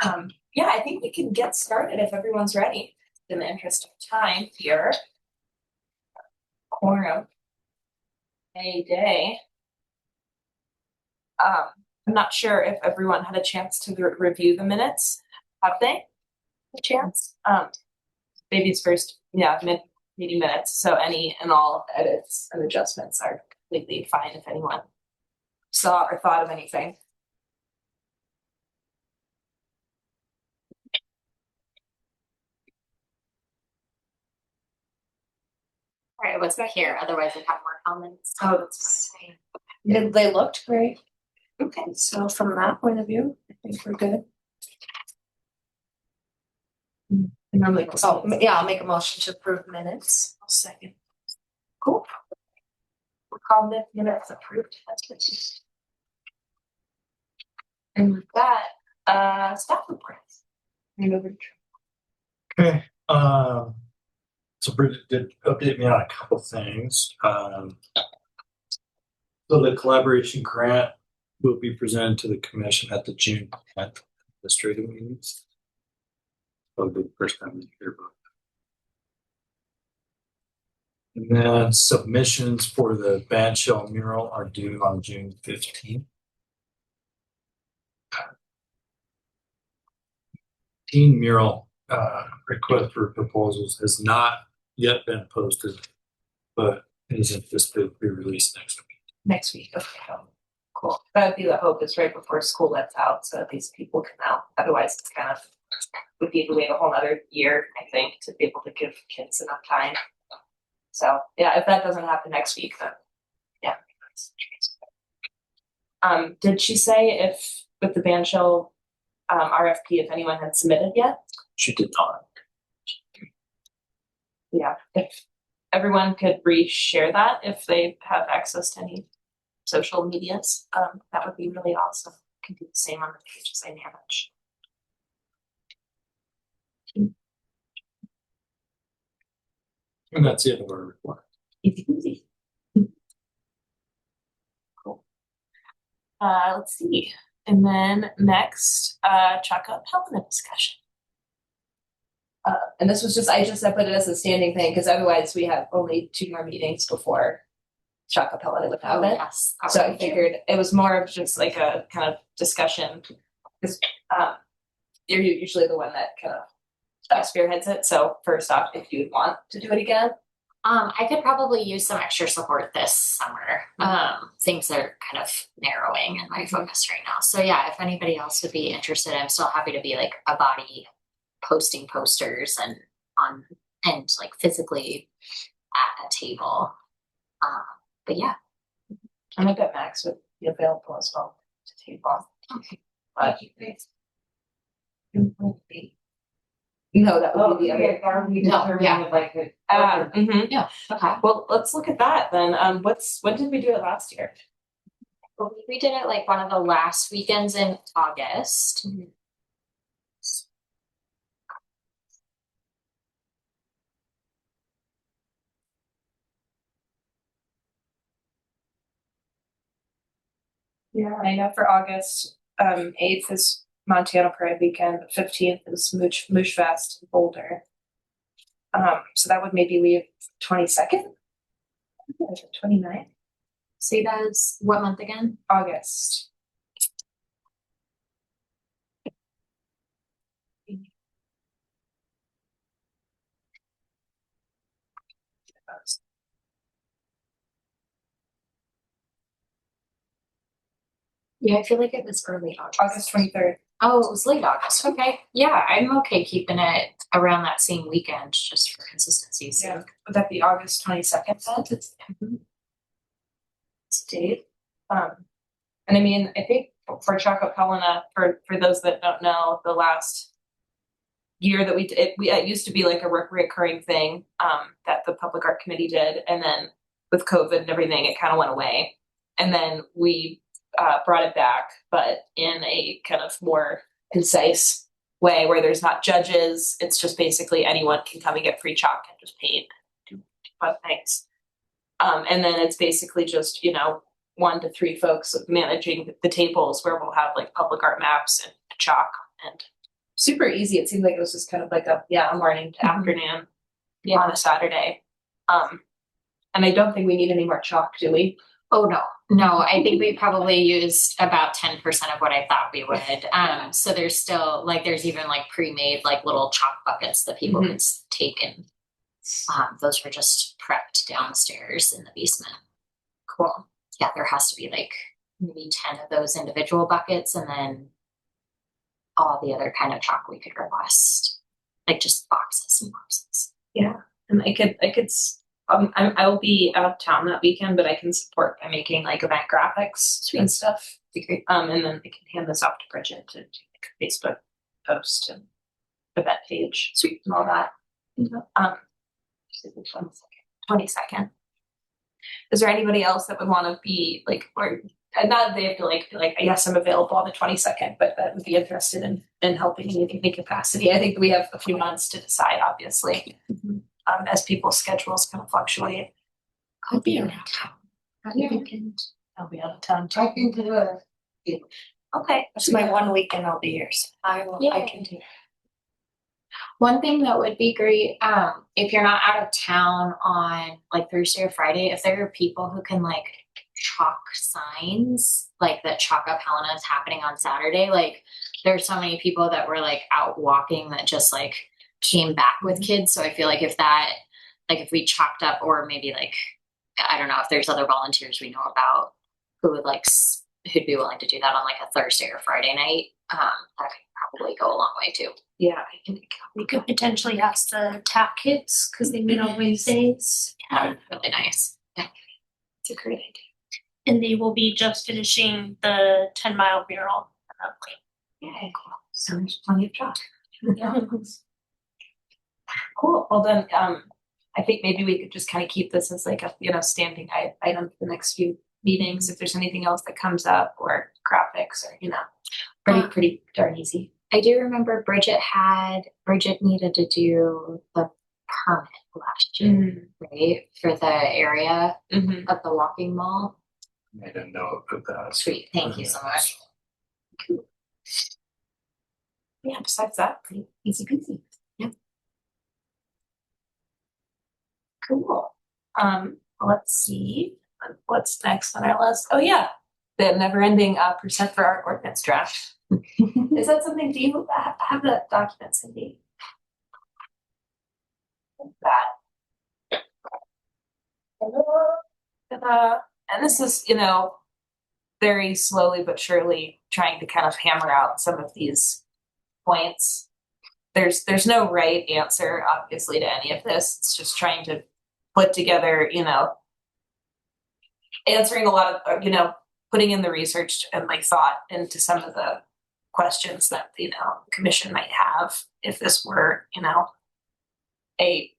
Yeah, I think we can get started if everyone's ready. In the interest of time here. Quorum. A day. I'm not sure if everyone had a chance to review the minutes. Have they? A chance? Baby's first, meeting minutes. So any and all edits and adjustments are completely fine if anyone saw or thought of anything. Right, I wasn't here, otherwise I'd have more comments. Oh, that's they looked great. Okay, so from that point of view, I think we're good. Normally, I'll make a motion to approve minutes. I'll second. Cool. We'll call the minutes approved. And with that, staff reports. Okay. So Bridget did update me on a couple things. So the collaboration grant will be presented to the commission at the June 10th administrative meetings. Probably the first time we hear about it. And then submissions for the bandshell mural are due on June 15th. Teen mural request for proposals has not yet been posted, but is anticipated to be released next week. Next week, okay. Cool. That would be the hope, is right before school lets out, so these people come out. Otherwise, it's kind of would need to wait a whole other year, I think, to be able to give kids enough time. So yeah, if that doesn't happen next week, then yeah. Did she say if with the bandshell RFP, if anyone had submitted yet? She did not. Yeah, if everyone could re-share that, if they have access to any social medias, that would be really awesome. Can do the same on the pages I manage. And that's the end of our report. Easy peasy. Cool. Let's see. And then next, chalk up Helena discussion. And this was just, I put it as a standing thing because otherwise we have only 2 more meetings before chalk up Helena would have it. Yes. So I figured it was more of just like a kind of discussion because you're usually the one that kind of spearheads it. So first off, if you would want to do it again. I could probably use some extra support this summer. Things are kind of narrowing in my focus right now. So yeah, if anybody else would be interested, I'm still happy to be like a body posting posters and like physically at a table. But yeah. I bet Max would be available as well to take off. Okay. No, that would be the other. No, yeah. Like Yeah. Okay. Well, let's look at that then. When did we do it last year? Well, we did it like one of the last weekends in August. Yeah, I know for August 8th is Montana Pride Weekend, 15th is Moosh Fest in Boulder. So that would maybe leave 22nd? 29th? Say that's what month again? August. Yeah, I feel like it was early August. August 23rd. Oh, it was late August. Okay. Yeah, I'm okay keeping it around that same weekend just for consistency. So. Yeah. Would that be August 22nd then? It's date. And I mean, I think for Chalk Up Helena, for those that don't know, the last year that it used to be like a recurring thing that the Public Art Committee did, and then with COVID and everything, it kind of went away. And then we brought it back, but in a kind of more concise way where there's not judges. It's just basically anyone can come and get free chalk and just paint, do fun things. And then it's basically just, 1 to 3 folks managing the tables where we'll have like public art maps and chalk and super easy. It seemed like it was just kind of like a morning to afternoon on a Saturday. And I don't think we need any more chalk, do we? Oh, no, I think we probably used about 10% of what I thought we would. So there's still like, there's even like pre-made like little chalk buckets that people can take, and those were just prepped downstairs in the basement. Cool. Yeah, there has to be like maybe 10 of those individual buckets, and then all the other kind of chalk we could request, like just boxes and boxes. Yeah, and I will be out of town that weekend, but I can support by making like event graphics and stuff. Be great. And then I can hand this off to Bridget to do like a Facebook post and event page, sweet, and all that. 22nd. Is there anybody else that would want to be like, or not that they have to like be like, yes, I'm available on the 22nd, but that would be interested in helping in any capacity? I think we have a few months to decide, obviously, as people's schedules kind of fluctuate. I'll be around town. I'll be out of town too. I can do it. Okay, It's my 1 weekend I'll be here, so I Yay. can do it. One thing that would be great, if you're not out of town on like Thursday or Friday, if there are people who can like chalk signs, like that Chalk Up Helena is happening on Saturday. Like there's so many people that were like out walking that just like came back with kids. So I feel like if that, like if we chalked up, or maybe like, I don't know if there's other volunteers we know about who would like, who'd be willing to do that on like a Thursday or Friday night, that could probably go a long way too. Yeah, We could potentially ask the TAP kids because they meet on Wednesdays. That would be really nice. Yeah. it's a great idea. And they will be just finishing the 10-mile mural. Yeah, cool. So there's plenty of chalk. Cool. Well then, I think maybe we could just kind of keep this as like a standing item for the next few meetings. If there's anything else that comes up, or graphics, or pretty darn easy. I do remember Bridget needed to do the permit last year, right? For the area of the walking mall. I didn't know about that. Sweet, thank you so much. Cool. Yeah, besides that, pretty easy peasy. Yeah. Cool. Let's see. What's next on our list? Oh yeah. The never ending percent for our ordinance draft. Is that something, do you have that document, Cindy? That. And this is, very slowly but surely trying to kind of hammer out some of these points. There's no right answer, obviously, to any of this. It's just trying to put together, answering a lot of, putting in the research and like thought into some of the questions that the commission might have if this were, a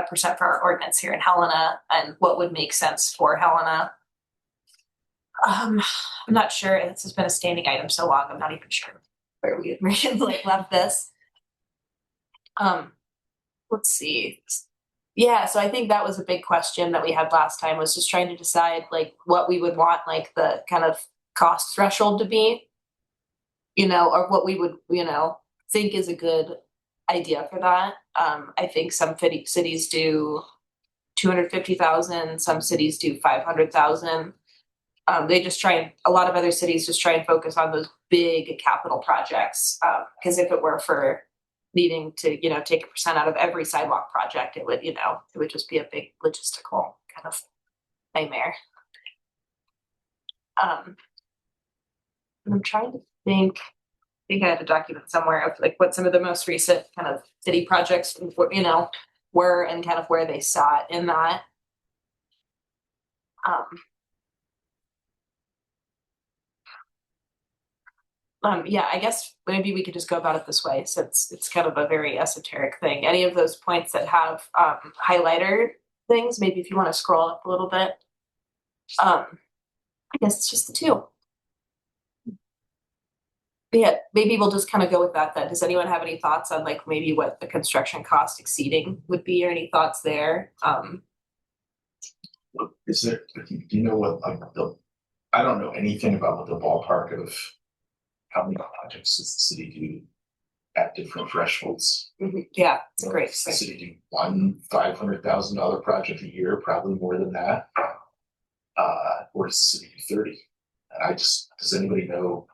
percent for our ordinance here in Helena, and what would make sense for Helena. I'm not sure. This has been a standing item so long. I'm not even sure where we like left this. Let's see. Yeah, so I think that was a big question that we had last time, was just trying to decide like what we would want like the kind of cost threshold to be, or what we would, think is a good idea for that. I think some cities do 250,000, some cities do 500,000. A lot of other cities just try and focus on those big capital projects. Because if it were for needing to, take a percent out of every sidewalk project, it would just be a big logistical kind of nightmare. I'm trying to think. I think I had a document somewhere of like what some of the most recent kind of city projects, were, and kind of where they sat in that. Yeah, I guess maybe we could just go about it this way, since it's kind of a very esoteric thing. Any of those points that have highlighter things, maybe if you want to scroll up a little bit. I guess it's just the two. But yeah, maybe we'll just kind of go with that then. Does anyone have any thoughts on like maybe what the construction cost exceeding would be, or any thoughts there? Is there, do you know what, like, I don't know anything about what the ballpark of how many projects does the city do at different thresholds. Yeah, it's a great. City one $500,000 project a year, probably more than that. Or does the city do 30? And does anybody know?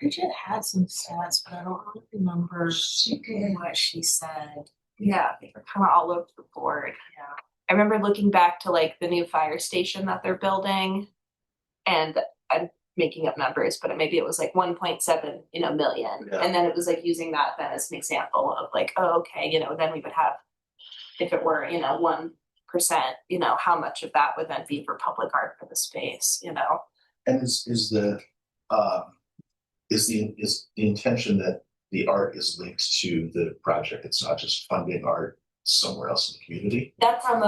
Bridget had some stats, but I don't remember what she said. Yeah, they were kind of all over the board. Yeah. I remember looking back to like the new fire station that they're building, and I'm making up numbers, but maybe it was like 1.7, million. Yeah. And then it was like using that then as an example of like, oh, okay, then we would have, if it were, 1%, how much of that would then be for public art for the space, And is the intention that the art is linked to the project? It's not just funding art somewhere else in the community. That's how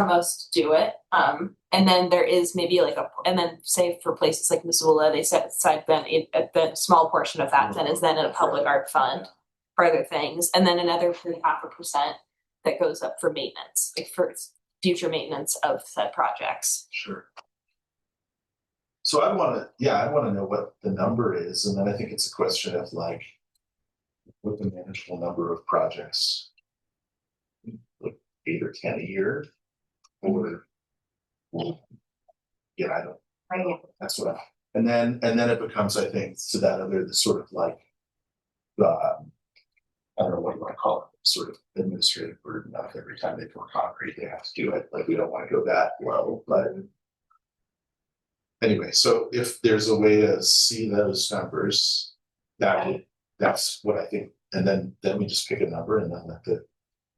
most do it. And then there is maybe like and then say for places like Missoula, they set aside then the small portion of that then is then in a public art fund for other things. And then another 3.5% that goes up for maintenance, like for future maintenance of said projects. Sure. So I want to know what the number is, and then I think it's a question of like, what the manageable number of projects, like 8 or 10 a year, or I don't. That's what and then it becomes, I think, to that other the sort of like, I don't know what you want to call it, sort of administrative burden of every time they pour concrete, they have to do it. Like we don't want to go that low, but. Anyway, so if there's a way to see those numbers, that's what I think, and then we just pick a number and then let the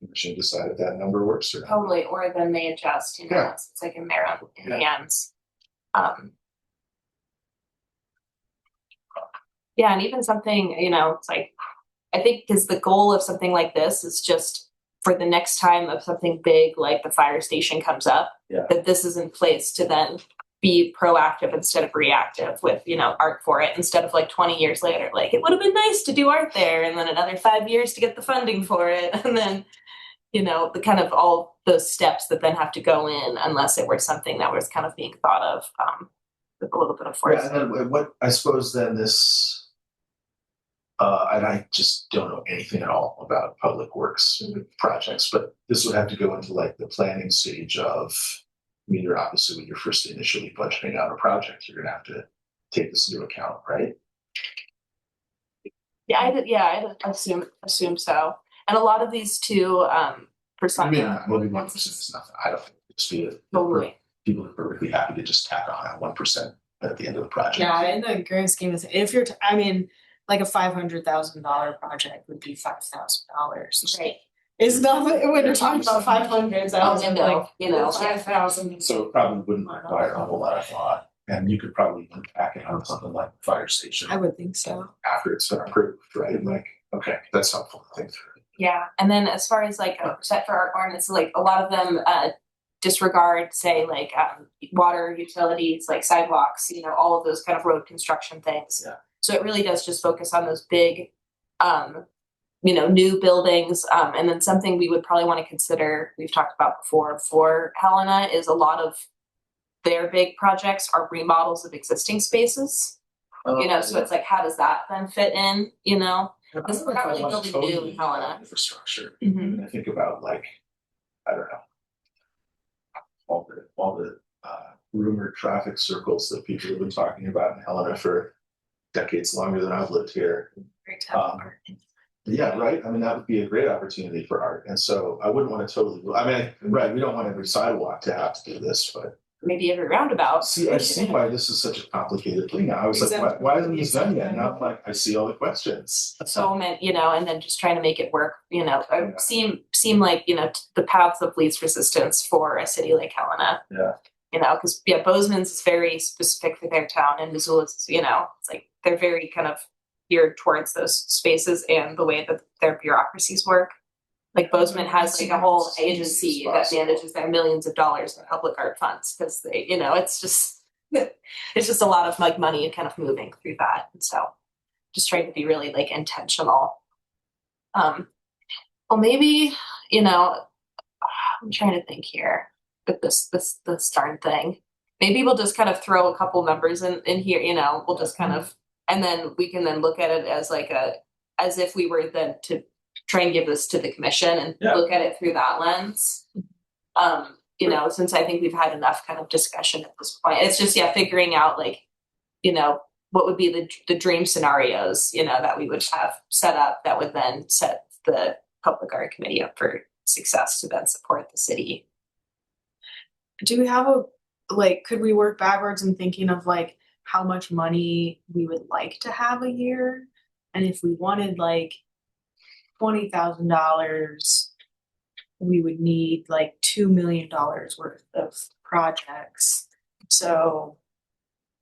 commission decide if that number works or not. Totally, or then they adjust, Yeah. it's like in their own hands. Yeah, and even something, it's like, I think because the goal of something like this is just for the next time of something big like the fire station comes up, that this is in place to then be proactive instead of reactive with, art for it, instead of like 20 years later, like it would have been nice to do art there and then another 5 years to get the funding for it. And then, the kind of all those steps that then have to go in unless it were something that was kind of being thought of with a little bit of force. Yeah, and then what I suppose then this, and I just don't know anything at all about public works projects, but this would have to go into like the planning stage of, you're obviously when you're first initially budgeting out a project, you're gonna have to take this into account, right? Yeah, I assume so. And a lot of these too, for some. Maybe 1% is nothing. I don't think it's Totally. people are perfectly happy to just tack on at 1% at the end of the project. Yeah, in the grand scheme of things, if you're, like a $500,000 project would be $5,000. Right. It's nothing when you're talking about 500,000, like 5,000. So it probably wouldn't require a whole lot of thought, and you could probably even pack it on something like the fire station. I would think so. After it's been approved, right? Like, okay, that's helpful to think through. Yeah, and then as far as like a percent for art ordinance, like a lot of them disregard, say like water utilities, like sidewalks, all of those kind of road construction things. Yeah. So it really does just focus on those big, new buildings. And then something we would probably want to consider, we've talked about before for Helena, is a lot of their big projects are remodels of existing spaces. So it's like, how does that then fit in, Because we're not really building new in Helena. Infrastructure. Mm-hmm. And I think about like, I don't know, all the rumored traffic circles that people have been talking about in Helena for decades longer than I've lived here. Yeah, right. That would be a great opportunity for art. And so I wouldn't want to totally, right, we don't want every sidewalk to have to do this, but maybe every roundabout. I see why this is such a complicated thing now. I was like, why isn't this done yet? Now I'm like, I see all the questions. So many, and then just trying to make it work, seem like, the paths of least resistance for a city like Helena. Yeah. Because Bozeman's is very specific for their town, and Missoula's, it's like they're very kind of geared towards those spaces and the way that their bureaucracies work. Like Bozeman has like a whole agency that manages their millions of dollars in public art funds because they, it's just a lot of like money and kind of moving through that. And so just trying to be really like intentional. Well, maybe, I'm trying to think here with this darn thing. Maybe we'll just kind of throw a couple numbers in here, we'll just kind of, and then we can then look at it as like as if we were then to try and give this to the commission and Yeah. look at it through that lens. You know, since I think we've had enough kind of discussion at this point, it's just, yeah, figuring out like, you know, what would be the dream scenarios, you know, that we would have set up that would then set the public art committee up for success to then support the city. Do we have could we work backwards in thinking of like how much money we would like to have a year? And if we wanted like $20,000, we would need like $2 million worth of projects. So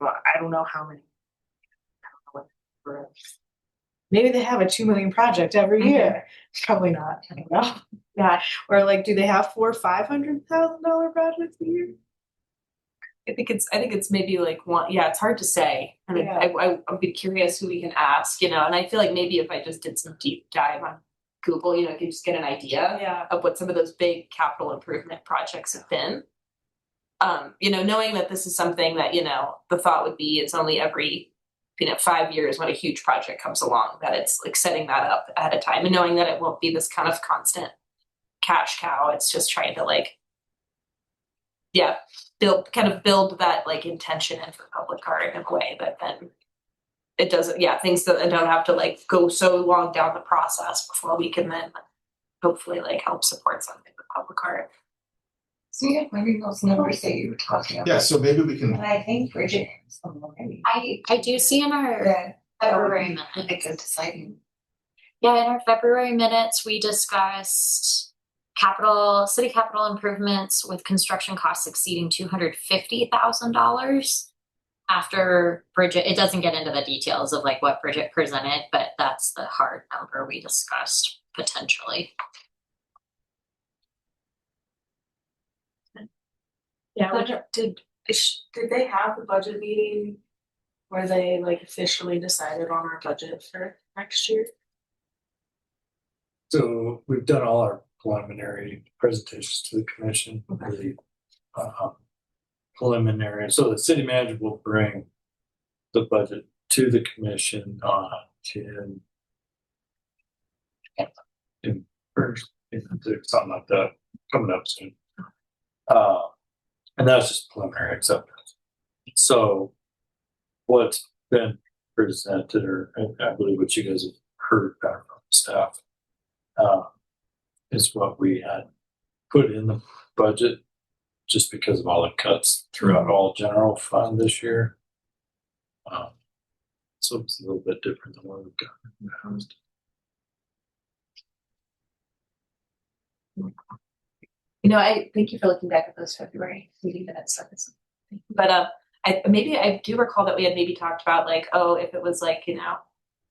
well, I don't know how many. Maybe they have a 2 million project every year. Probably not. I don't know. Yeah. Or like, do they have $400,000-$500,000 projects a year? I think it's maybe like one, yeah, it's hard to say. I mean, Yeah. I'd be curious who we can ask, you know, and I feel like maybe if I just did some deep dive on Google, you know, you can just get an idea Yeah. of what some of those big capital improvement projects have been. You know, knowing that this is something that, you know, the thought would be it's only every, you know, 5 years when a huge project comes along, that it's like setting that up ahead of time and knowing that it won't be this kind of constant cash cow. It's just trying to like, yeah, build that like intention into the public art in a way that then it doesn't, yeah, things that don't have to like go so long down the process before we can then hopefully like help support something with public art. So yeah, maybe those numbers that you were talking about. Yeah, so maybe we And can, I think Bridget has some already. I do see in our That February would be minutes. like a deciding. Yeah, in our February minutes, we discussed city capital improvements with construction costs exceeding $250,000. After Bridget, it doesn't get into the details of like what Bridget presented, but that's the hard number we discussed potentially. Yeah. Did they have the budget meeting where they like officially decided on our budget for next year? So we've done all our preliminary presentations to the commission, the preliminary. So the city manager will bring the budget to the commission in first, something like that, coming up soon. And that's just preliminary acceptance. So what's been presented, or I believe what you guys have heard back from staff, is what we had put in the budget just because of all the cuts throughout all general fund this year. So it's a little bit different than what we've got in the house. You know, I thank you for looking back at those February meeting minutes. But I do recall that we had maybe talked about like, oh, if it was like, you know,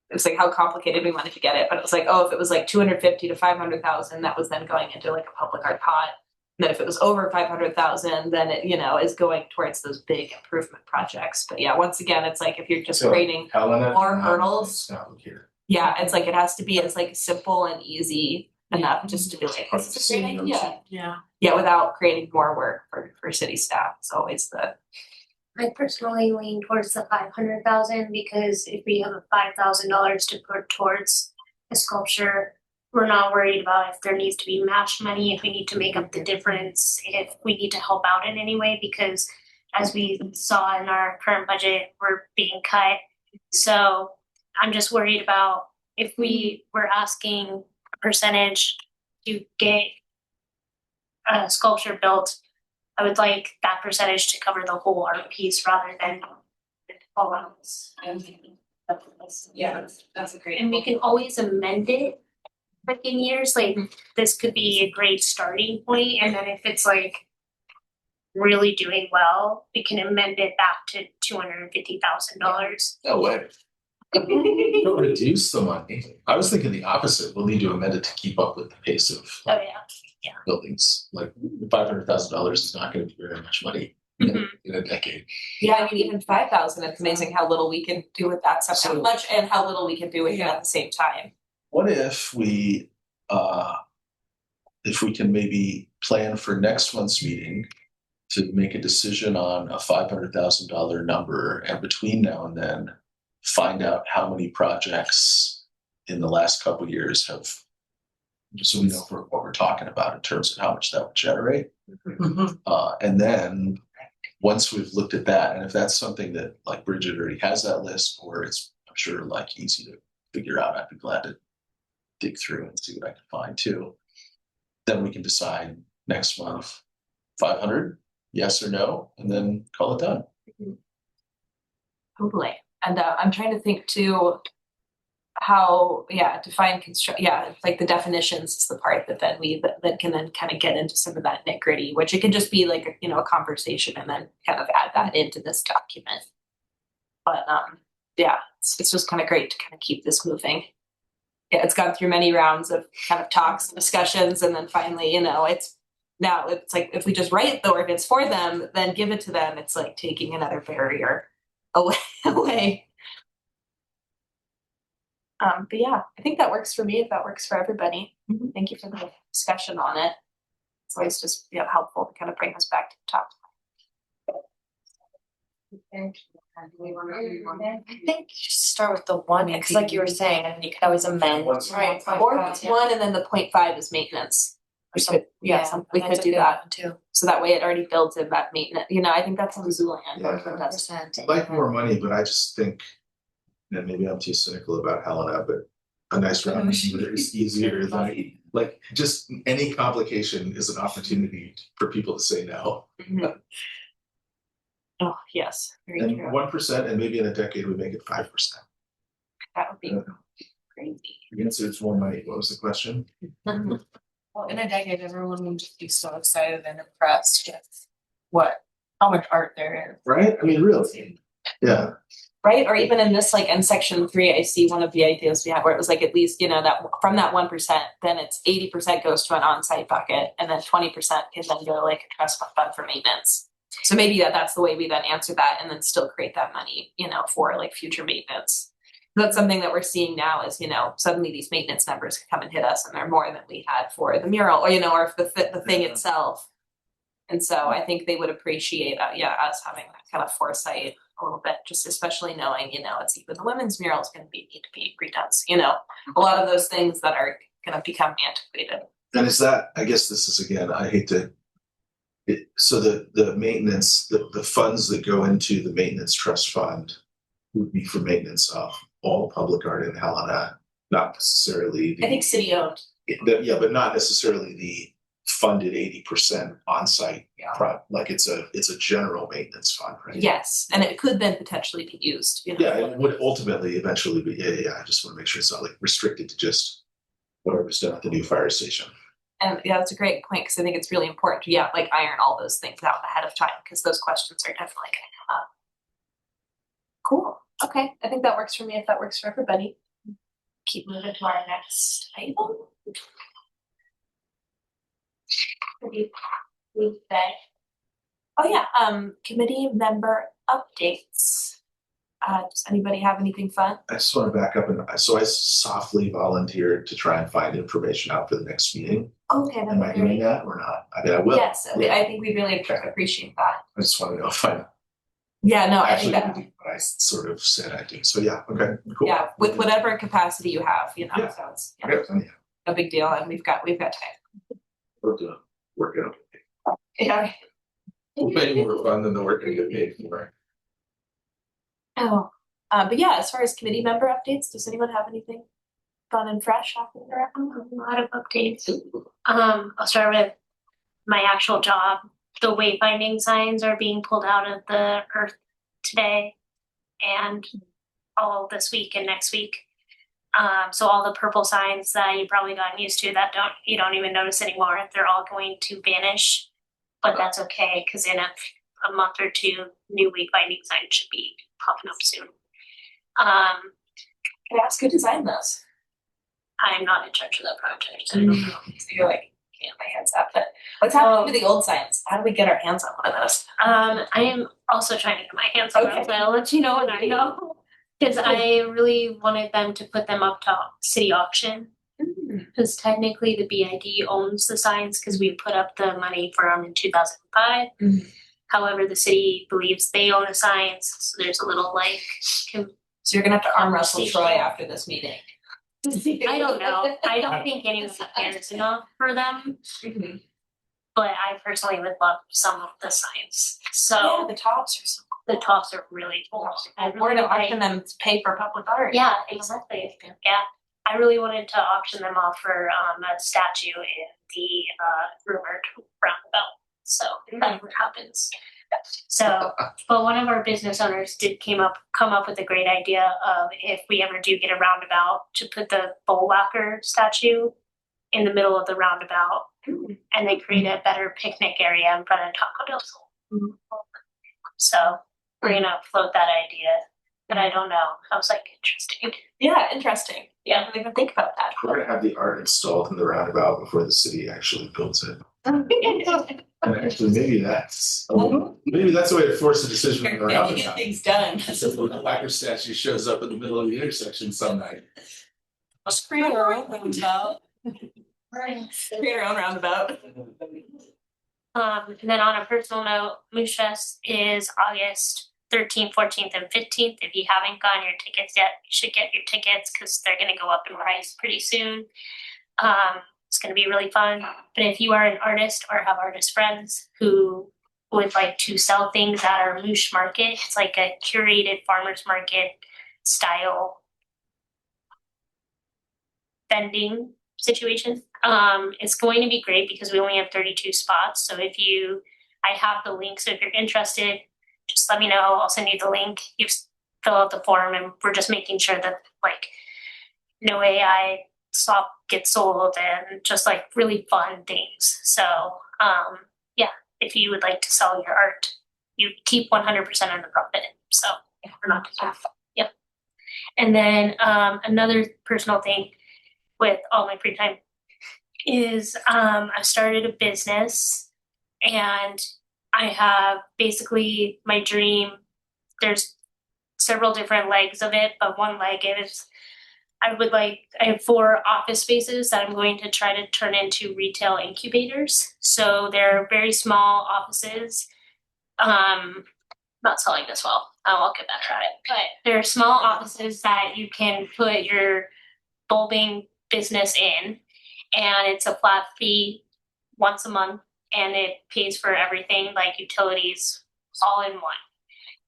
it was like how complicated we wanted to get it, but it was like, oh, if it was like 250 to 500,000, that was then going into like a public art pot. And then if it was over 500,000, then it, you know, is going towards those big improvement projects. But yeah, once again, it's like if you're just So, creating Helena. more hurdles. Here. Yeah, it's like it has to be as like simple and easy enough just to be like, this is a great idea. Yeah, without creating more work for city staff. It's always the I personally lean towards the 500,000 because if we have $5,000 to put towards a sculpture, we're not worried about if there needs to be match money, if we need to make up the difference, if we need to help out in any way, because as we saw in our current budget, we're being cut. So I'm just worried about if we were asking a percentage to get a sculpture built, I would like that percentage to cover the whole art piece rather than all of us. yeah, that's a great. And we can always amend it within years, like this could be a great starting point, and then if it's like really doing well, we can amend it back to $250,000. No way. Don't reduce the money. I was thinking the opposite. We'll need to amend it to keep up with the pace of Oh yeah. buildings. Like $500,000 is not going to be very much money in a decade. Yeah, I mean even 5,000, it's amazing how little we can do with that stuff, how much and how little we can do with it at the same time. What if we can maybe plan for next month's meeting to make a decision on a $500,000 number, and between now and then find out how many projects in the last couple of years have, so we know what we're talking about in terms of how much that would generate. And then once we've looked at that, and if that's something that like Bridget already has that list, or it's, I'm sure, like easy to figure out, I'd be glad to dig through and see what I can find too. Then we can decide next month, 500, yes or no, and then call it done. Totally. And I'm trying to think too how, define construct, like the definitions is the part that then that can then kind of get into some of that nit gritty, which it can just be like, a conversation and then kind of add that into this document. But it's just kind of great to kind of keep this moving. Yeah, it's gone through many rounds of kind of talks and discussions, and then finally, it's like if we just write or if it's for them, then give it to them. It's like taking another barrier away. But yeah, I think that works for me if that works for everybody. Thank you for the discussion on it. It's always just helpful to kind of bring us back to the top. I think you should start with the one, because like you were saying, and you could always amend. Right. Or it's 1 and then the 0.5 is maintenance. Or something. We could do that too. so that way it already builds in that maintenance. I think that's how Zooland Yeah. does. I'd like more money, but I just think, and maybe I'm too cynical about Helena, but a nice round number is easier than like just any complication is an opportunity for people to say no. Oh yes, very And true. 1%, and maybe in a decade we make it 5%. That would be crazy. The answer is more money. What was the question? Well, in a decade, everyone will just be so excited and impressed with how much art there is. Right? I mean, really. Yeah. Right, or even in this, like in section 3, I see one of the ideas we have where it was like at least that from that 1%, then it's 80% goes to an on-site bucket, and then 20% can then go like a trust fund for maintenance. So maybe that's the way we then answer that, and then still create that money, for like future maintenance. That's something that we're seeing now is, suddenly these maintenance numbers come and hit us, and they're more than we had for the mural, or or if the thing itself. And so I think they would appreciate, us having that kind of foresight a little bit, just especially knowing, it's even the women's mural is going to need to be redone. A lot of those things that are going to become antiquated. And is that, I guess this is again, I hate to, so the maintenance, the funds that go into the maintenance trust fund would be for maintenance of all public art in Helena, not necessarily I think city owned. but not necessarily the funded 80% on-site like it's a general maintenance fund, right? Yes, and it could then potentially be used. Yeah, it would ultimately eventually be. I just want to make sure it's not like restricted to just whatever's done at the new fire station. And that's a great point, because I think it's really important to like iron all those things out ahead of time, because those questions are definitely going to come up. Cool. Okay, I think that works for me. If that works for everybody, keep moving to our next item. Oh yeah, committee member updates. Does anybody have anything fun? I just want to back up, and so I softly volunteered to try and find information out for the next meeting. Okay, Am I doing that or not? I mean, I will. Yes, I think we really appreciate that. I just want to know if I Yeah, no, I actually think that. do what I sort of said I do. So yeah, okay, cool. Yeah, with whatever capacity you have, Yeah. so it's Okay, no big deal, and we've got time. we'll do it. Work it out. Yeah. Way more fun than the work I get paid for. Oh, but yeah, as far as committee member updates, does anyone have anything fun and fresh happening around? A lot of updates. I'll start with my actual job. The wayfinding signs are being pulled out of the earth today and all this week and next week. So all the purple signs that you probably gotten used to that you don't even notice anymore, they're all going to vanish. But that's okay, because in a month or two, new wayfinding signs should be popping up soon. Can I ask who designed those? I'm not in charge of that project. So I don't know. So you're like, can't my hands up. But what's happening to the old signs? How do we get our hands on one of those? I am also trying to get my hands on Okay. those. I'll let you know when I know. Because I really wanted them to put them up to city auction. Because technically the BID owns the signs, because we put up the money for them in 2005. However, the city believes they own the signs, so there's a little So you're gonna have to arm wrestle Conversation. Troy after this meeting. I don't know. I don't think anyone cares enough for them, Mhm. but I personally would love some of the signs. Yeah, So the tops are so the tops are really cool. I cool. We're really gonna auction like, them to pay for public art. yeah, exactly. Yeah. I really wanted to auction them off for a statue in the rumored roundabout. So that never happens. So, but one of our business owners did come up with a great idea of if we ever do get a roundabout to put the bull whacker statue in the middle of the roundabout and then create a better picnic area in front of Taco Del Sol. So we're gonna float that idea, but I don't know. I was like, interesting. Yeah, interesting. Yeah. I didn't even think about that. We're gonna have the art installed in the roundabout before the city actually builds it. And actually, maybe that's a way to force a decision on the Get roundabout. things done. So when the whacker statue shows up in the middle of the intersection some night. Let's create our own roundabout. Create our own roundabout. And then on a personal note, Moose Fest is August 13th, 14th, and 15th. If you haven't gotten your tickets yet, you should get your tickets because they're going to go up in price pretty soon. It's going to be really fun. But if you are an artist or have artist friends who would like to sell things at our Moose Market, it's like a curated farmers market style vending situation. It's going to be great because we only have 32 spots. So I have the link. So if you're interested, just let me know. I'll send you the link. You fill out the form, and we're just making sure that like no AI swap gets sold and just like really fun things. So yeah, if you would like to sell your art, you keep 100% of the profit. So yeah, we're not doing that. Yep. And then another personal thing with all my free time is I started a business, and I have basically my dream. There's several different legs of it, but one leg is I have 4 office spaces that I'm going to try to turn into retail incubators. So they're very small offices. Not selling this well. I'll get better at it. But they're small offices that you can put your bulbing business in, and it's a flat fee once a month, and it pays for everything like utilities all in one.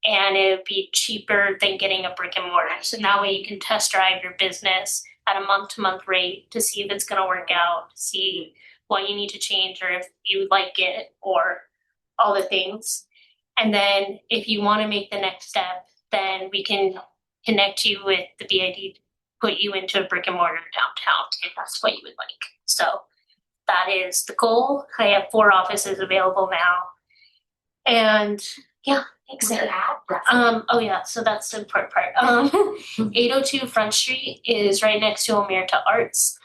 And it would be cheaper than getting a brick and mortar. So that way you can test drive your business at a month-to-month rate to see if it's going to work out, to see what you need to change or if you like it or all the things. And then if you want to make the next step, then we can connect you with the BID, put you into a brick and mortar downtown if that's what you would like. So that is the goal. I have 4 offices available now. And yeah, thanks. Oh yeah, so that's the important part. 802 Front Street is right next to Omerta Arts,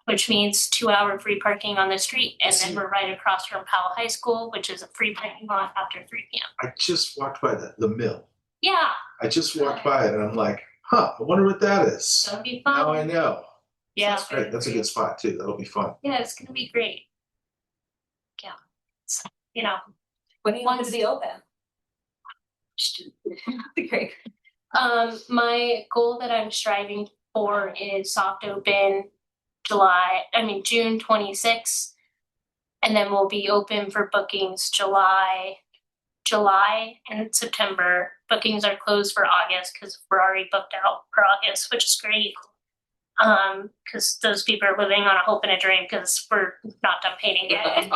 which means 2-hour free parking on the street. And then we're right across from Powell High School, which is a free parking lot after 3 p.m. I just walked by the mill. Yeah, I just walked by it and I'm like, I wonder what that is. so it'll be fun. Now I know. Yeah. That's great. That's a good spot too. That'll be fun. Yeah, it's gonna be great. Yeah, so, When do you want it to be open? Great. My goal that I'm striving for is soft open June 26th. And then we'll be open for bookings July and September. Bookings are closed for August because we're already booked out for August, which is great. Because those people are living on a hope and a dream because we're not done painting yet.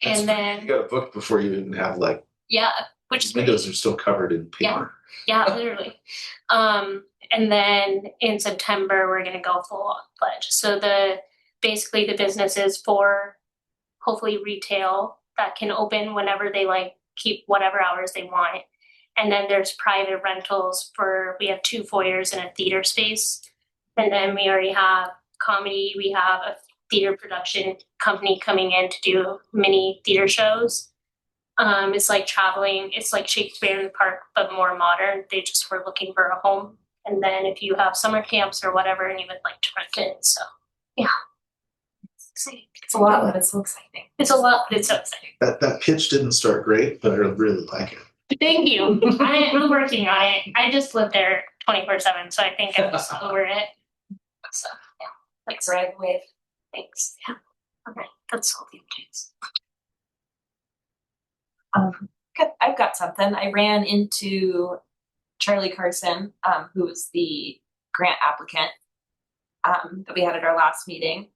And then you got to book before you even have which is great. windows are still covered in paper. Yeah, literally. And then in September we're gonna go full pledge. So basically the business is for hopefully retail that can open whenever they like, keep whatever hours they want. And then there's private rentals we have 2 foyers and a theater space. And then we already have comedy. We have a theater production company coming in to do mini theater shows. It's like traveling. It's like Shakespeare in the Park, but more modern. They just were looking for a home. And then if you have summer camps or whatever, and you would like to rent it, so yeah, it's exciting. It's a lot, but it's so exciting. It's a lot, but it's so exciting. That pitch didn't start great, but I really like it. Thank you. I'm working on it. I just live there 24/7, so I think I'm just over it. So, yeah. Like right away. Thanks. Yeah. Okay. That's all the updates. I've got something. I ran into Charlie Carson, who was the grant applicant that we had at our last meeting.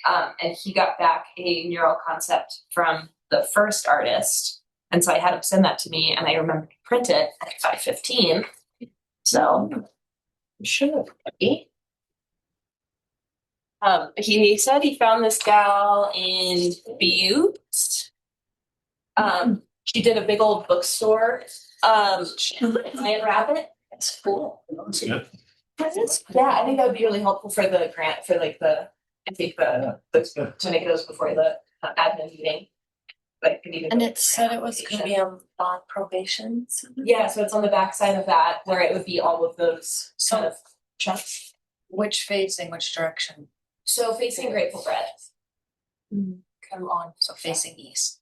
And he got back a mural concept from the first artist. And so I had him send that to me, and I remembered to print it at 5:15. So you should have. He said he found this gal in Butte. She did a big old bookstore. Giant rabbit. It's cool. That's good. Yeah, I think that would be really helpful for the grant for like the to make those before the admin meeting. Like could even And go it said it was gonna be on probation. yeah, so it's on the backside of that where it would be all of those sort of chunks. Which facing, which direction? So facing Grateful Bread. Come on, so facing east.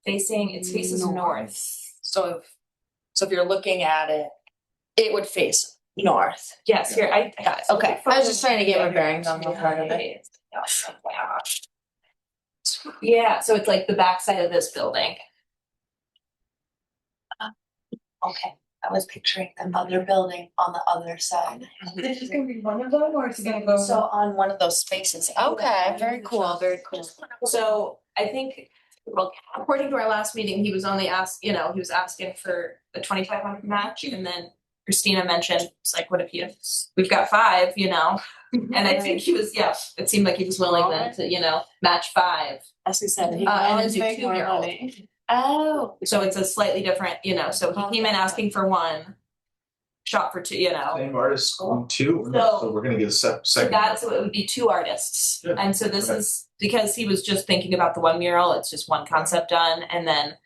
It faces north. So if you're looking at it, it would face north. Yes, here I got it. Okay, I was just trying to get my bearings on what part of it. Yeah, so it's like the backside of this building. Okay, I was picturing another building on the other side. Is this gonna be one of them, or is it gonna go? So on one of those spaces. Okay, very cool, very cool. So I think, well, according to our last meeting, he was only he was asking for the 2,500 match, and then Christina mentioned, it's like, what if we've got 5, and I think he was, it seemed like he was willing then to, match 5. As we said, he And wants then do to make more 2-year-old. money. Oh. So it's a slightly different, so he came in asking for 1, shot for 2, Same artist on 2, So- so we're gonna get a So second. so it would be 2 artists. Good. And so this Okay. is because he was just thinking about the 1 mural, it's just 1 concept done. And then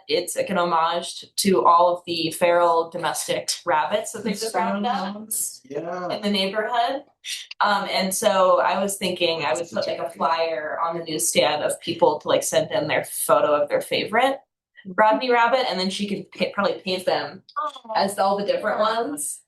it's like an homage to all of the feral domestic rabbits that they just found Yeah. in the neighborhood. And so I was thinking I would put like a flyer on the newsstand of people to like send in their photo of their favorite Rodney rabbit, and then she could probably paint them as all the different ones.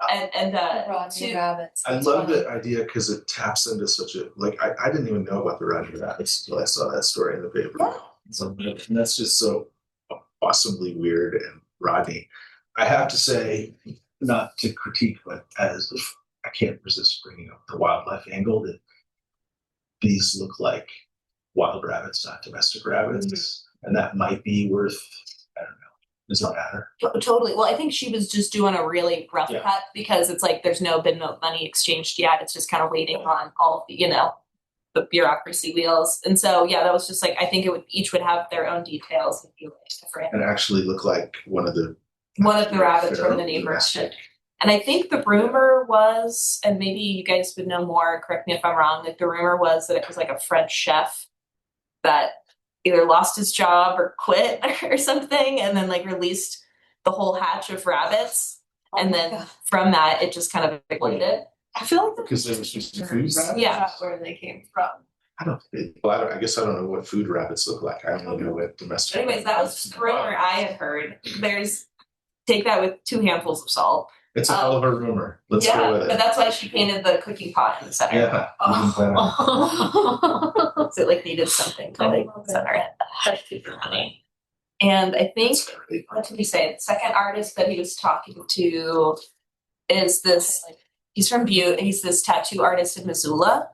Rodney rabbits. I love the idea because it taps into such a, like, I didn't even know about the Roger Rabbits until I saw that story in the paper. Yeah. So, and that's just so awesomely weird and Rodney. I have to say, not to critique, but as if I can't resist bringing up the wildlife angle, that these look like wild rabbits, not domestic rabbits. And that might be worth, I don't know, does not matter. Totally. Well, I think she was just doing a really rough Yeah. cut because it's like there's been no money exchanged yet. It's just kind of waiting on all of the, the bureaucracy wheels. And so, that was just like, I think each would have their own details and be like different. And actually look like one of the rabbits from the feral neighborhood. domestic. And I think the rumor was, and maybe you guys would know more, correct me if I'm wrong, like the rumor was that it was like a French chef that either lost his job or quit or something, and then like released the whole hatch of rabbits. And then from that, it just kind of exploded. I feel like Because there was just food rabbits? Yeah. where they came from. I guess I don't know what food rabbits look like. I only know what domestic. Anyways, that was the rumor I had heard. Take that with 2 handfuls of salt. It's a hell of a rumor. Let's go with But it. that's why she painted the cooking pot in the center. Yeah. we can plan on So it like needed something to like center it. That's super funny. And I think, it. what did he say? The second artist that he was talking to is this, he's from Butte, he's this tattoo artist in Missoula.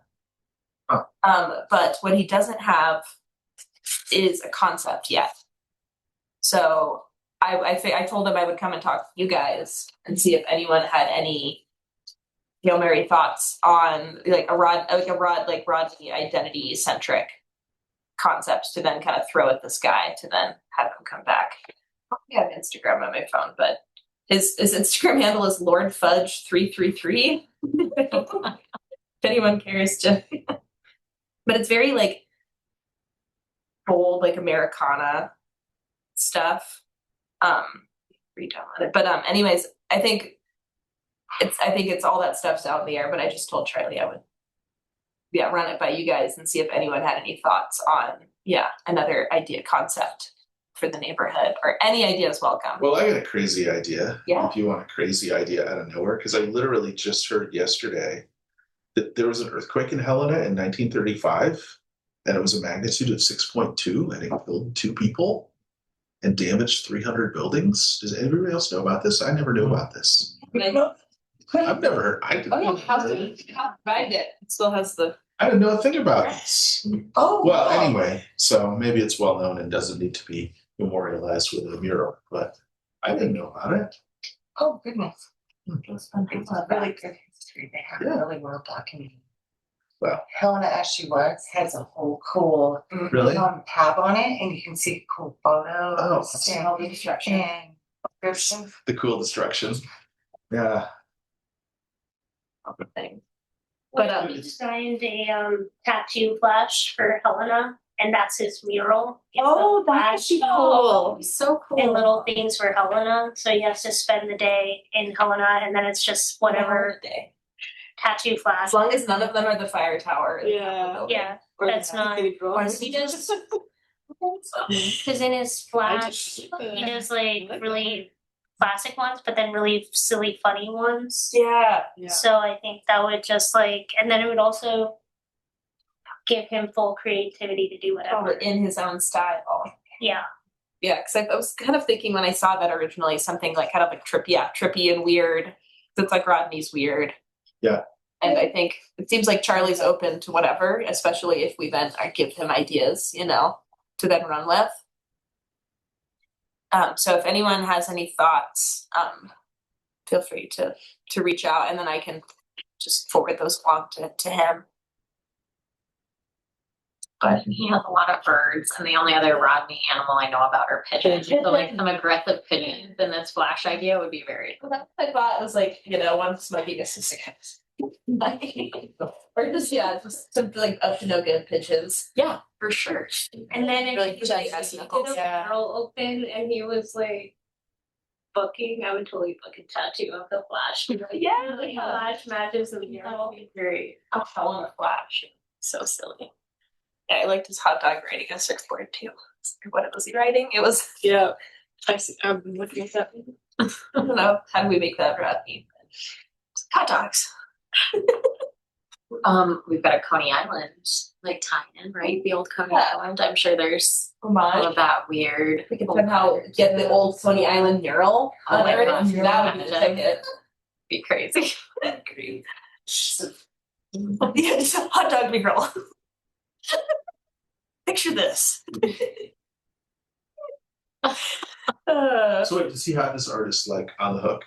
Huh. But what he doesn't have is a concept yet. So I told him I would come and talk to you guys and see if anyone had any Hail Mary thoughts on like a Rodney identity centric concepts to then kind of throw at this guy to then have him come back. I have Instagram on my phone, but his Instagram handle is Lord Fudge 333. If anyone cares to, but it's very like bold, like Americana stuff. Redownload it, but anyways, I think it's all that stuff's out in the air. But I just told Charlie I would run it by you guys and see if anyone had any thoughts on another idea concept for the neighborhood, or any idea is welcome. Well, I got a crazy idea. Yeah. If you want a crazy idea out of nowhere, because I literally just heard yesterday that there was an earthquake in Helena in 1935, and it was a magnitude of 6.2, and it killed 2 people and damaged 300 buildings. Does anybody else know about this? I never knew about this. I've never heard. I didn't. Oh yeah, how survived it? It still has the. I didn't know a thing about this. Oh Well, wow. anyway, so maybe it's well known and doesn't need to be memorialized with a mural, but I didn't know about it. Oh goodness. It's a really good history. They have Yeah. really well documented. Well. Helena, as she was, has a whole cool Really? tab on it, and you can see cool photos And all the destruction. and descriptions. The cool destruction. Yeah. Thing. But we designed a tattoo flash for Helena, and that's his mural. It's Oh, a flash So cool. and little things for Helena. So he has to spend the day in Helena, and then it's just whatever day. tattoo flash. As long as none of them are the fire tower. Yeah. Yeah, Or that's the not. cathedral. He does because in his flash, he does like really classic ones, but then really silly, funny ones. Yeah. So I think that would just like, and then it would also give him full creativity to do Oh, whatever. in his own style. Yeah. Yeah, because I was kind of thinking when I saw that originally, something like kind of like trippy and weird. It's like Rodney's weird. Yeah. And I think it seems like Charlie's open to whatever, especially if we then give him ideas, to then run with. So if anyone has any thoughts, feel free to reach out, and then I can just forward those along to him. But he has a lot of birds, and the only other Rodney animal I know about are pigeons. So like some aggressive pigeons, and this flash idea would be very cool. Well, that's what I thought. It was like, one smugginess is or just some like up to no good pigeons. Yeah, for sure. And then if Really he check did us a knuckles. Yeah. mural open and he was like booking, I would totally book a tattoo of the flash. Yeah. The flash matches the mural. Great. I'll tell him a flash. So silly. Yeah, I liked his hot dog writing a surfboard too. What was he writing? It was Yeah. I see. I'm looking at that. I don't know. How do we make that Rodney? Hot dogs. We've got a Coney Island like tie-in, right? The old Coney Yeah. Island. I'm sure there's all Homage. of that weird. We could somehow get the old Coney Island mural. Oh my unearthed. gosh, That would be the ticket. Be crazy. Great. Yeah, it's a hot dog mural. Picture this. So wait, does he have this artist like on the hook?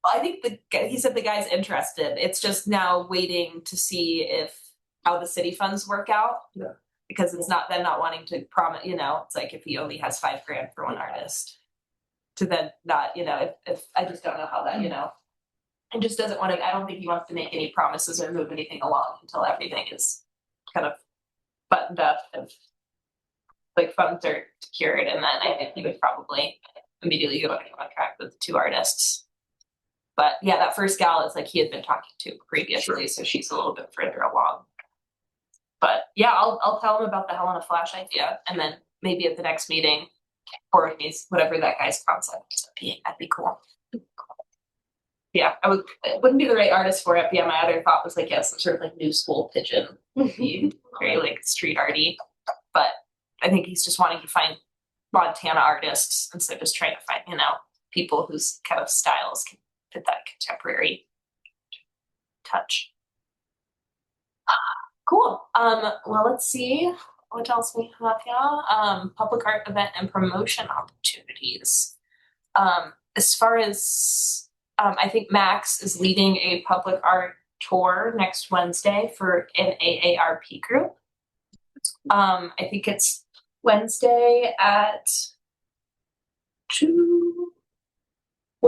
I think he said the guy's interested. It's just now waiting to see how the city funds work out. Yeah. Because it's not them not wanting to promise. It's like if he only has $5,000 for one artist, to then not. If I just don't know how that. And just doesn't want to. I don't think he wants to make any promises or move anything along until everything is kind of buttoned up and like funds are secured, and then I think he would probably immediately go into contract with 2 artists. But yeah, that first gal is like he had been talking to previously, so she's a little bit further along. But yeah, I'll tell him about the Helena Flash idea, and then maybe at the next meeting, or whatever that guy's concept ends up being, that'd be cool. Yeah, it wouldn't be the right artist for it. But yeah, my other thought was like, some sort of like new school pigeon would be very like street arty. But I think he's just wanting to find Montana artists instead of just trying to find, people whose kind of styles can fit that contemporary touch. Cool. Well, let's see what else we have here. Public art event and promotion opportunities. As far as I think Max is leading a public art tour next Wednesday for an AARP group. I think it's Wednesday at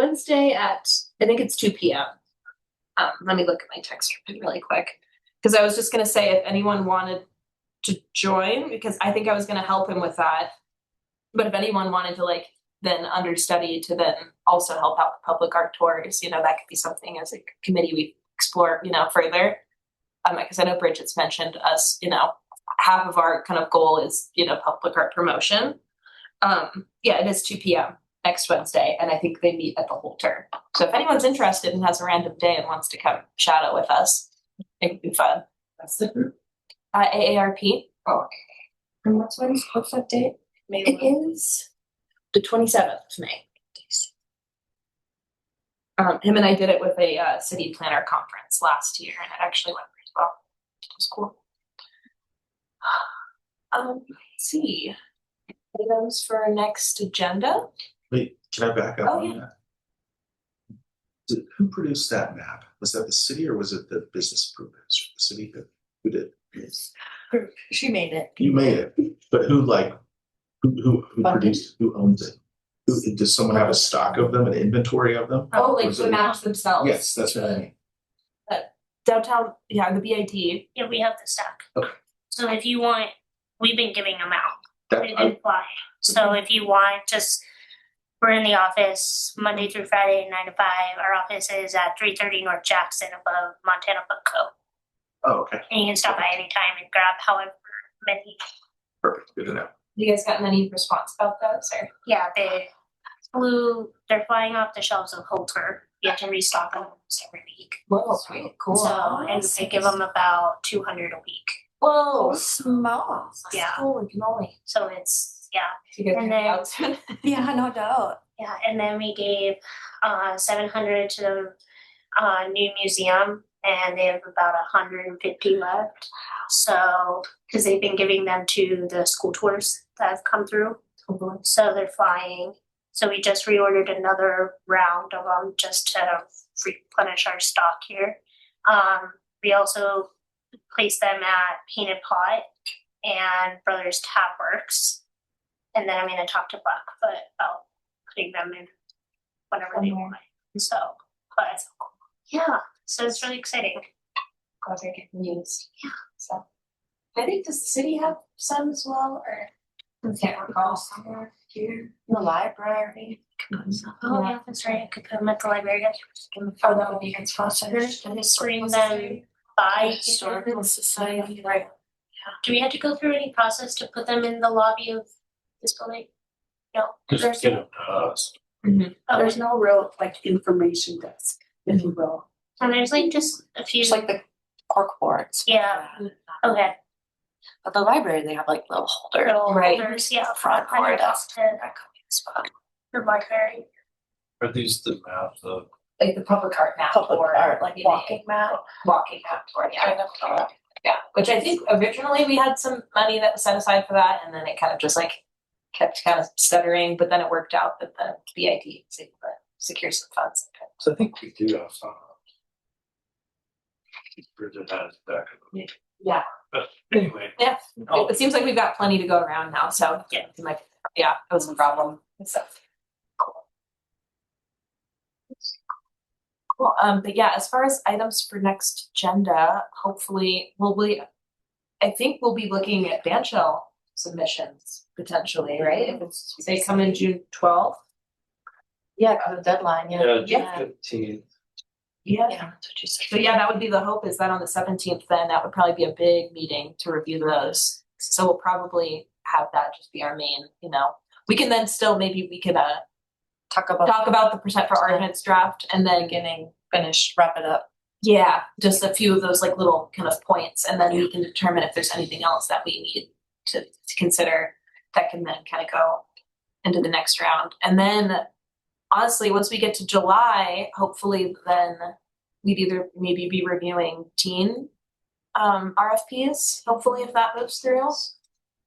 I think it's 2 p.m. Let me look at my text really quick, because I was just going to say if anyone wanted to join, because I think I was going to help him with that. But if anyone wanted to then understudy to then also help out with public art tours, that could be something as a committee we explore, further. Because I know Bridget's mentioned us, half of our kind of goal is, public art promotion. Yeah, it is 2 p.m. next Wednesday, and I think they meet at the Holter. So if anyone's interested and has a random day and wants to come shadow with us, it would be fun. That's the group. AARP. Oh, And what's that date? May It is the 27th of May. Him and I did it with a city planner conference last year, and it actually went pretty well. It was cool. Let's see. Items for our next agenda. Wait, can I back up Oh, on yeah. that? Who produced that map? Was that the city or was it the business improvements? The city who did? She made it. You made it, but who who Funded. produced? Who owns it? Does someone have a stock of them, an inventory of them? Oh, Or like is the it- maps themselves. Yes, that's what I mean. Downtown, yeah, the BID. Yeah, we have the stack. Okay. So if you want, we've been giving them out. That They didn't fly. So if you want, just, we're in the office Monday through Friday, 9 to 5. Our office is at 330 North Jackson above Montana Book Co. Oh, okay, And you can stop by anytime and grab however many. perfect. Good to know. You guys gotten any response about those or? Yeah, they're flying off the shelves of Holter. You have to restock them almost every week. Whoa, sweet, cool. So, and they give them about 200 a week. Whoa, Small. Yeah. holy cannoli. So it's, yeah. You guys And gonna be then- out soon? Yeah, no doubt. Yeah, and then we gave 700 to the new museum, and they have about 150 left. So, because they've been giving them to the school tours that have come through, so they're flying. So we just reordered another round of them just to replenish our stock here. We also placed them at Painted Pot and Brothers Tap Works, and then I'm going to talk to Blackfoot about putting them in whenever they want. So, but yeah, so it's really exciting. Glad they're getting used. Yeah. So I think does the city have some as well or I can't recall somewhere here. The library. Oh yeah, that's right. I could put them at the library. Oh, that would be good sponsor. And just bring them by. Historical Society. Right. Do we have to go through any process to put them in the lobby of this building? No. Just get them to us. Oh, There's no real like information desk, if you will. and there's like just a few. Just like the cork boards. Yeah. Okay. But the library, they have like little holder. Little Right. holders, yeah. Front I know board. that's to That could be a spot. the library. Are these the maps of? Like the public art map Public board, art, like you know, walking map. walking map board, yeah. Yeah, which I think originally we had some money that was set aside for that, and then it kind of just like kept kind of stuttering, but then it worked out that the BID was able to secure some funds. So I think we do have some. Bridget has back. Yeah. But anyway. Yeah, it seems like we've got plenty to go around now, so yeah, it was a problem. So cool. But yeah, as far as items for next agenda, hopefully I think we'll be looking at band shell submissions potentially, right? If it's they come in June 12th. Yeah, because the deadline, yeah. Yeah. 15. Yeah. Yeah, that's what you said. So yeah, that would be the hope is that on the 17th, then that would probably be a big meeting to review those. So we'll probably have that just be our main, we can then still, maybe we could Talk about talk about the percent for arguments draft and then beginning, finish, wrap it up. yeah, just a few of those like little kind of points. And then we can determine if there's anything else that we need to consider that can then kind of go into the next round. And then honestly, once we get to July, hopefully then we'd either maybe be reviewing teen RFPs, hopefully if that moves through.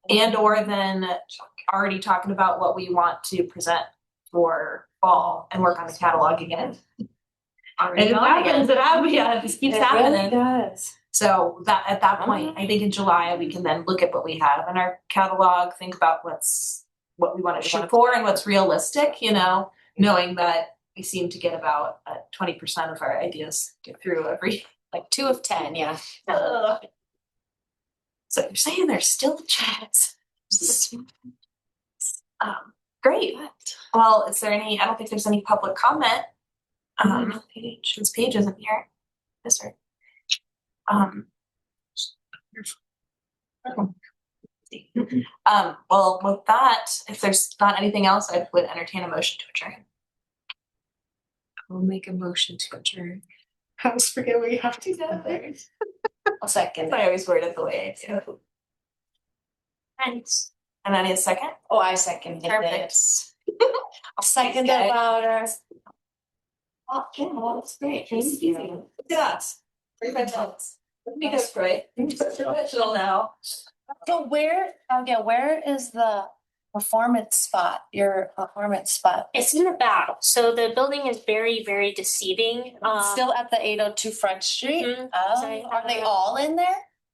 And or then already talking about what we want to present for fall and work on the catalog again. And it happens, it just keeps happening. does. So that at that point, I think in July, we can then look at what we have in our catalog, think about what we want to shoot for and what's realistic, knowing that we seem to get about 20% of our ideas get through every. Like 2 of 10, yeah. So you're saying there's still a chance. Great. Well, is there I don't think there's any public comment. This page isn't here. This right. Well, with that, if there's not anything else, I would entertain a motion to adjourn. I'll make a motion to adjourn. I always forget we have to do that. I'll second I it. always word it the way I do. Thanks. And I need a second. Oh, I seconded Perfect. it. I'll second Thanks, it guys. louder. Oh, yeah, well, that's great. Thank you. Look at us. Pretty much else. That's great. Professional now. So where is the performance spot, your performance spot? It's in the back, so the building is very, very deceiving. Still at the 802 Front Street? Mhm. Oh, Sorry. are they all in there?